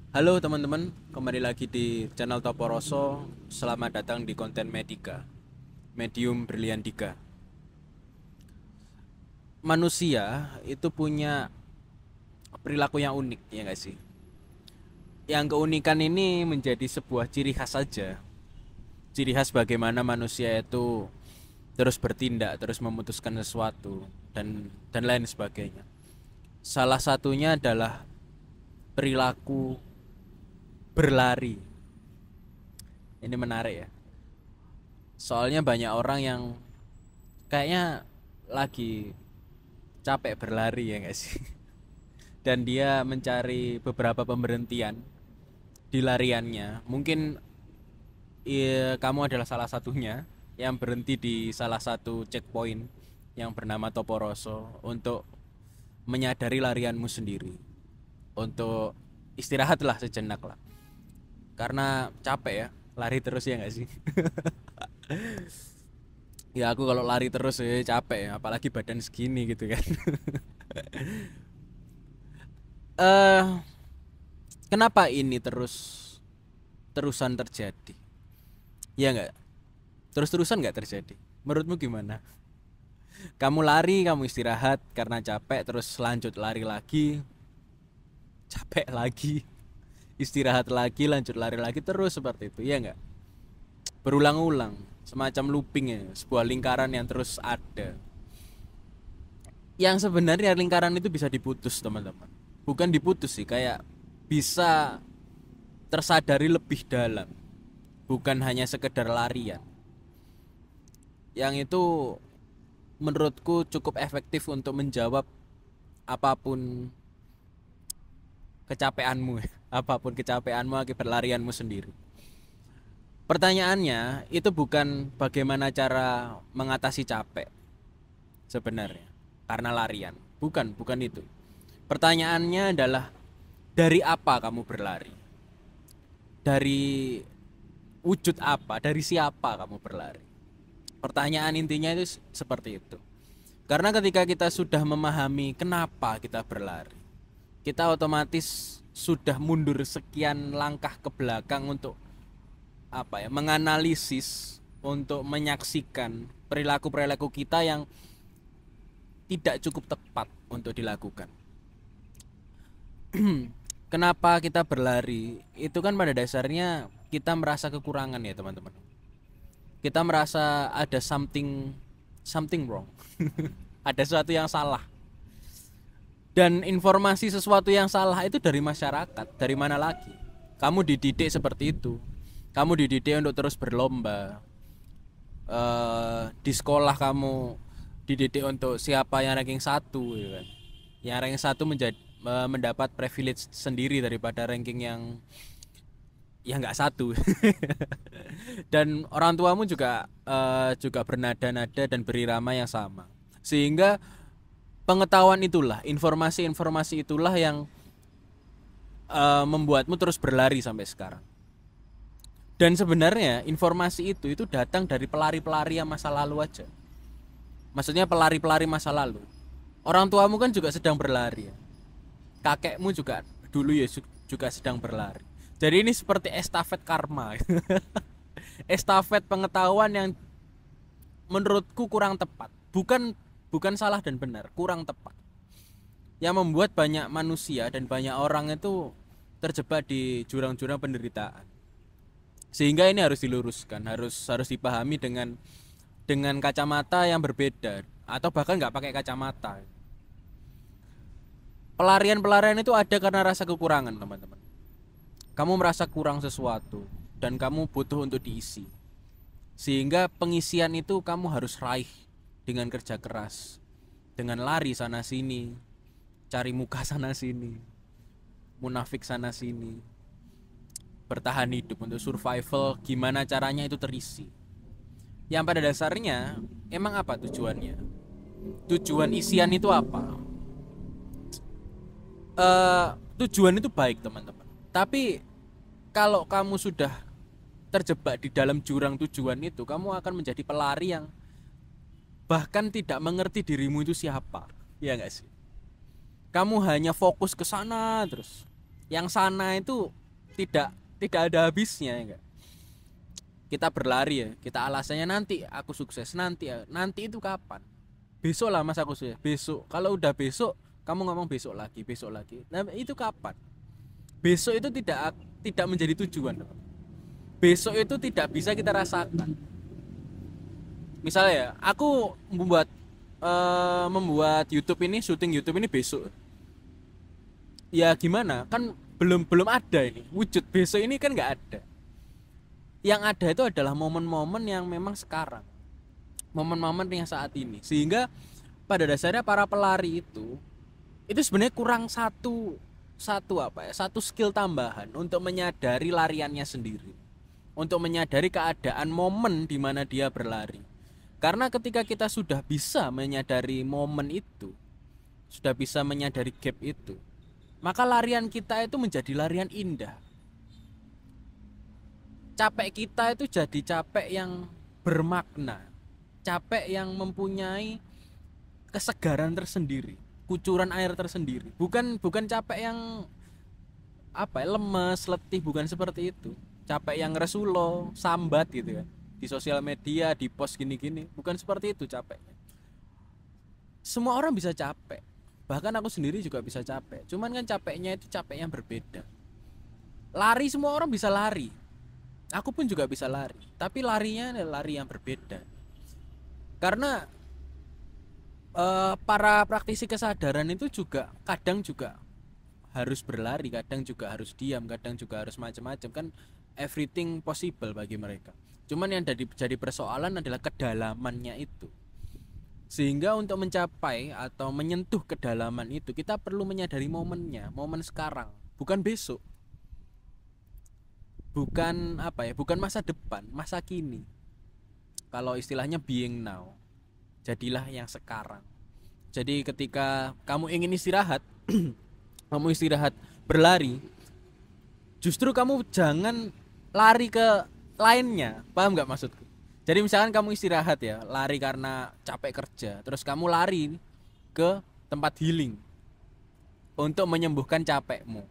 Halo teman-teman, kembali lagi di channel Toporoso. Selamat datang di konten Medika, Medium Brilian Dika. Manusia itu punya perilaku yang unik, ya nggak sih? Yang keunikan ini menjadi sebuah ciri khas saja. Ciri khas bagaimana manusia itu terus bertindak, terus memutuskan sesuatu, dan lain sebagainya. Salah satunya adalah perilaku berlari. Ini menarik ya. Soalnya banyak orang yang kayaknya lagi capek berlari, ya nggak sih? Dan dia mencari beberapa pemberhentian di lariannya. Mungkin kamu adalah salah satunya yang berhenti di salah satu checkpoint yang bernama Toporoso untuk menyadari larianmu sendiri, untuk istirahatlah sejenak lah, karena capek ya lari terus, ya nggak sih? Ya aku kalau lari terus ya capek ya, apalagi badan segini gitu kan. eh Kenapa ini terusan terjadi? Ya nggak, terus-terusan nggak terjadi. Menurutmu gimana? Kamu lari, kamu istirahat karena capek, terus lanjut lari lagi, capek lagi, istirahat lagi, lanjut lari lagi, terus seperti itu, ya nggak? Berulang-ulang, semacam looping ya, sebuah lingkaran yang terus ada. Yang sebenarnya lingkaran itu bisa diputus, teman-teman. Bukan diputus sih, kayak bisa tersadari lebih dalam, bukan hanya sekedar larian. Yang itu menurutku cukup efektif untuk menjawab apapun kecapeanmu. Apapun kecapeanmu akibat larianmu sendiri. Pertanyaannya itu bukan bagaimana cara mengatasi capek sebenarnya karena larian. Bukan itu. Pertanyaannya adalah dari apa kamu berlari? Dari wujud apa? Dari siapa kamu berlari? Pertanyaan intinya itu seperti itu. Karena ketika kita sudah memahami kenapa kita berlari, kita otomatis sudah mundur sekian langkah ke belakang untuk apa ya? Menganalisis, untuk menyaksikan perilaku-perilaku kita yang tidak cukup tepat untuk dilakukan. Kenapa kita berlari? Itu kan pada dasarnya kita merasa kekurangan ya, teman-teman. Kita merasa ada something something wrong. Ada sesuatu yang salah. Dan informasi sesuatu yang salah itu dari masyarakat, dari mana lagi? Kamu dididik seperti itu. Kamu dididik untuk terus berlomba. Di sekolah kamu dididik untuk siapa yang ranking satu, ya kan? Yang ranking satu mendapat privilege sendiri daripada ranking yang nggak satu. Dan orang tuamu juga bernada-nada dan berirama yang sama, sehingga pengetahuan itulah, informasi-informasi itulah yang membuatmu terus berlari sampai sekarang. Dan sebenarnya informasi itu datang dari pelari-pelari yang masa lalu aja. Maksudnya pelari-pelari masa lalu. Orang tuamu kan juga sedang berlari ya. Kakekmu juga dulu ya juga sedang berlari. Jadi ini seperti estafet karma. Estafet pengetahuan yang menurutku kurang tepat. Bukan salah dan benar, kurang tepat. Yang membuat banyak manusia dan banyak orang itu terjebak di jurang-jurang penderitaan. Sehingga ini harus diluruskan, harus dipahami dengan kacamata yang berbeda, atau bahkan nggak pakai kacamata. Pelarian-pelarian itu ada karena rasa kekurangan, teman-teman. Kamu merasa kurang sesuatu dan kamu butuh untuk diisi. Sehingga pengisian itu kamu harus raih dengan kerja keras, dengan lari sana sini, cari muka sana sini, munafik sana sini, bertahan hidup untuk survival. Gimana caranya itu terisi. Yang pada dasarnya emang apa tujuannya? Tujuan isian itu apa? Tujuan itu baik, teman-teman. Tapi kalau kamu sudah terjebak di dalam jurang tujuan itu, kamu akan menjadi pelari yang bahkan tidak mengerti dirimu itu siapa. Ya nggak sih? Kamu hanya fokus ke sana terus. Yang sana itu tidak tidak ada habisnya ya enggak. Kita berlari ya, kita alasannya nanti aku sukses, nanti itu kapan? Besok lah mas aku sukses, besok. Kalau udah besok kamu ngomong besok lagi, besok lagi. Nah itu kapan? Besok itu tidak menjadi tujuan. Besok itu tidak bisa kita rasakan. Misalnya ya, aku membuat YouTube ini, syuting YouTube ini besok. Ya gimana? Kan belum ada ini. Wujud besok ini kan nggak ada. Yang ada itu adalah momen-momen yang memang sekarang. Momen-momen yang saat ini. Sehingga pada dasarnya para pelari itu sebenarnya kurang satu skill tambahan untuk menyadari lariannya sendiri, untuk menyadari keadaan momen di mana dia berlari. Karena ketika kita sudah bisa menyadari momen itu, sudah bisa menyadari gap itu, maka larian kita itu menjadi larian indah. Capek kita itu jadi capek yang bermakna, capek yang mempunyai kesegaran tersendiri, kucuran air tersendiri. Bukan capek yang lemes, letih, bukan seperti itu. Capek yang resulo, sambat gitu ya. Di sosial media, di post gini-gini, bukan seperti itu capeknya. Semua orang bisa capek. Bahkan aku sendiri juga bisa capek. Cuman kan capeknya itu capek yang berbeda. Lari semua orang bisa lari. Aku pun juga bisa lari. Tapi larinya adalah lari yang berbeda. Karena para praktisi kesadaran itu juga kadang juga harus berlari, kadang juga harus diam, kadang juga harus macam-macam, kan everything possible bagi mereka. Cuman yang jadi persoalan adalah kedalamannya itu. Sehingga untuk mencapai atau menyentuh kedalaman itu kita perlu menyadari momennya, momen sekarang, bukan besok. Bukan bukan masa depan, masa kini. Kalau istilahnya being now. Jadilah yang sekarang. Jadi ketika kamu ingin istirahat, kamu istirahat berlari, justru kamu jangan lari ke lainnya. Paham nggak maksudku? Jadi misalkan kamu istirahat ya, lari karena capek kerja, terus kamu lari ke tempat healing untuk menyembuhkan capekmu.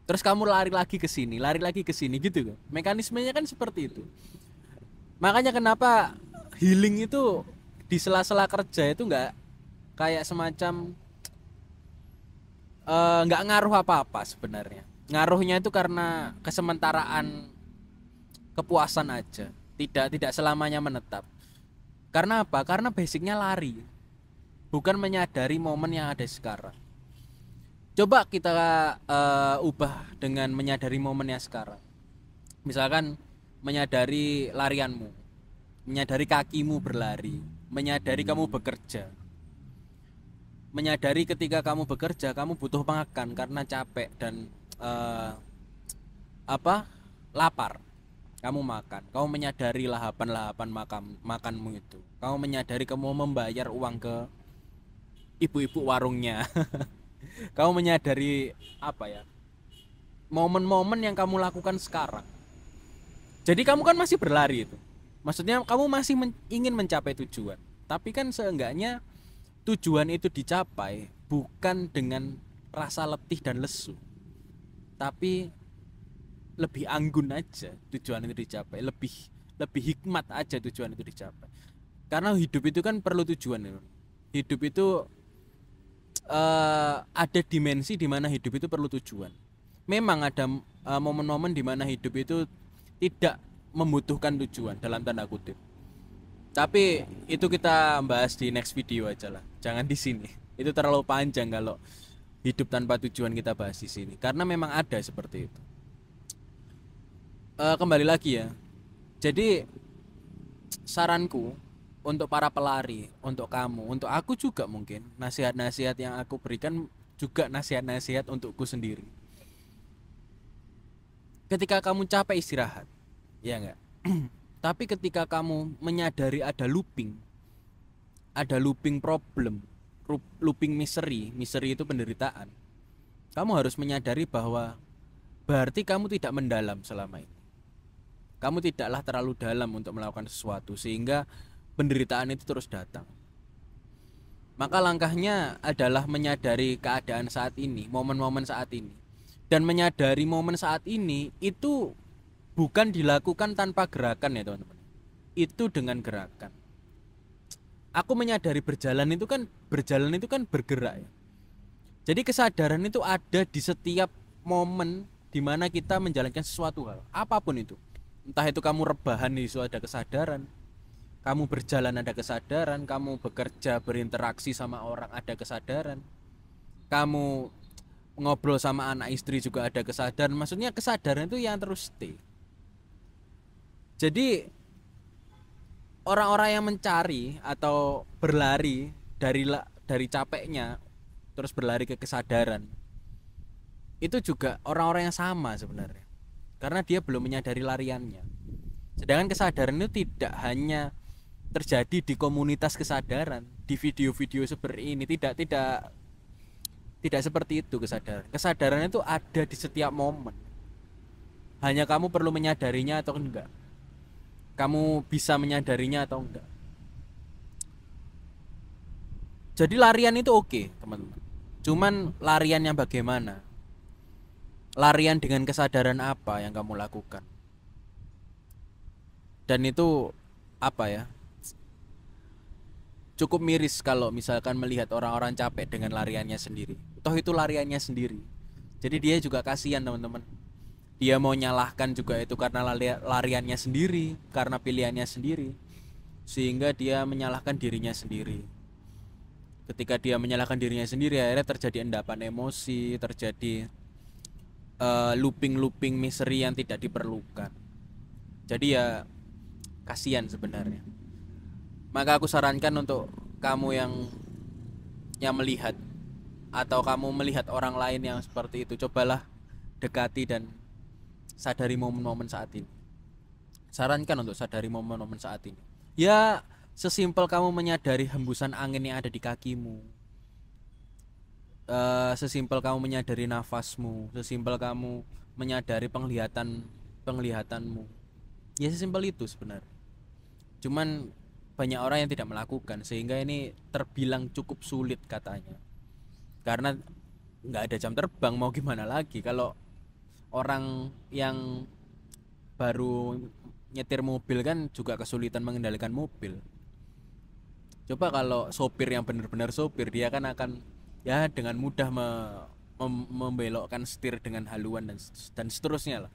Terus kamu lari lagi ke sini gitu kan. Mekanismenya kan seperti itu. Makanya kenapa healing itu di sela-sela kerja itu nggak kayak semacam nggak ngaruh apa-apa sebenarnya. Ngaruhnya itu karena kesementaraan kepuasan aja, tidak selamanya menetap. Karena apa? Karena basicnya lari, bukan menyadari momen yang ada sekarang. Coba kita ubah dengan menyadari momen yang sekarang. Misalkan menyadari larianmu, menyadari kakimu berlari, menyadari kamu bekerja, menyadari ketika kamu bekerja kamu butuh makan karena capek dan lapar. Kamu makan, kamu menyadari lahapan makanmu itu. Kamu menyadari kamu membayar uang ke ibu-ibu warungnya. Kamu menyadari momen-momen yang kamu lakukan sekarang. Jadi kamu kan masih berlari itu. Maksudnya kamu masih ingin mencapai tujuan. Tapi kan seenggaknya tujuan itu dicapai bukan dengan rasa letih dan lesu, tapi lebih anggun aja tujuan itu dicapai, lebih hikmat aja tujuan itu dicapai. Karena hidup itu kan perlu tujuan. Hidup itu ada dimensi di mana hidup itu perlu tujuan. Memang ada momen-momen di mana hidup itu tidak membutuhkan tujuan dalam tanda kutip. Tapi itu kita bahas di next video aja lah. Jangan di sini. Itu terlalu panjang kalau hidup tanpa tujuan kita bahas di sini. Karena memang ada seperti itu. Kembali lagi ya. Jadi saranku untuk para pelari, untuk kamu, untuk aku juga mungkin nasihat-nasihat yang aku berikan juga nasihat-nasihat untukku sendiri. Ketika kamu capek istirahat, ya enggak? Tapi ketika kamu menyadari ada looping problem, looping misery itu penderitaan, kamu harus menyadari bahwa berarti kamu tidak mendalam selama ini. Kamu tidaklah terlalu dalam untuk melakukan sesuatu sehingga penderitaan itu terus datang. Maka langkahnya adalah menyadari keadaan saat ini, momen-momen saat ini, Dan menyadari momen saat ini itu bukan dilakukan tanpa gerakan ya teman-teman. Itu dengan gerakan. Aku menyadari berjalan itu kan bergerak ya. Jadi kesadaran itu ada di setiap momen di mana kita menjalankan sesuatu hal, apapun itu. Entah itu kamu rebahan itu ada kesadaran, kamu berjalan ada kesadaran, kamu bekerja berinteraksi sama orang ada kesadaran, kamu ngobrol sama anak istri juga ada kesadaran. Maksudnya kesadaran itu yang terus stay. Jadi orang-orang yang mencari atau berlari dari capeknya terus berlari ke kesadaran itu juga orang-orang yang sama sebenarnya, karena dia belum menyadari lariannya. Sedangkan kesadaran itu tidak hanya terjadi di komunitas kesadaran, di video-video seperti ini, tidak seperti itu. Kesadaran itu ada di setiap momen, hanya kamu perlu menyadarinya atau enggak, kamu bisa menyadarinya atau enggak. Jadi larian itu oke, teman-teman. Cuman lariannya bagaimana? Larian dengan kesadaran apa yang kamu lakukan? Dan itu apa ya? Cukup miris kalau misalkan melihat orang-orang capek dengan lariannya sendiri. Toh itu lariannya sendiri. Jadi dia juga kasihan, teman-teman. Dia mau nyalahkan juga itu karena lariannya sendiri, karena pilihannya sendiri, sehingga dia menyalahkan dirinya sendiri. Ketika dia menyalahkan dirinya sendiri, akhirnya terjadi endapan emosi, terjadi looping misteri yang tidak diperlukan. Jadi ya kasihan sebenarnya. Maka aku sarankan untuk kamu yang melihat atau kamu melihat orang lain yang seperti itu, cobalah dekati dan sadari momen-momen saat ini. Sarankan untuk sadari momen-momen saat ini. Ya sesimpel kamu menyadari hembusan angin yang ada di kakimu, sesimpel kamu menyadari nafasmu, sesimpel kamu menyadari penglihatanmu. Ya sesimpel itu sebenarnya. Cuman banyak orang yang tidak melakukan, sehingga ini terbilang cukup sulit katanya. Karena nggak ada jam terbang, mau gimana lagi kalau orang yang baru nyetir mobil kan juga kesulitan mengendalikan mobil. Coba kalau sopir yang benar-benar sopir, dia kan akan ya dengan mudah membelokkan setir dengan haluan dan seterusnya lah.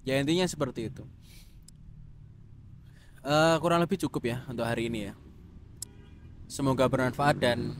Ya intinya seperti itu. Kurang lebih cukup ya untuk hari ini ya. Semoga bermanfaat dan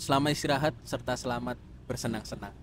selamat istirahat serta selamat bersenang-senang.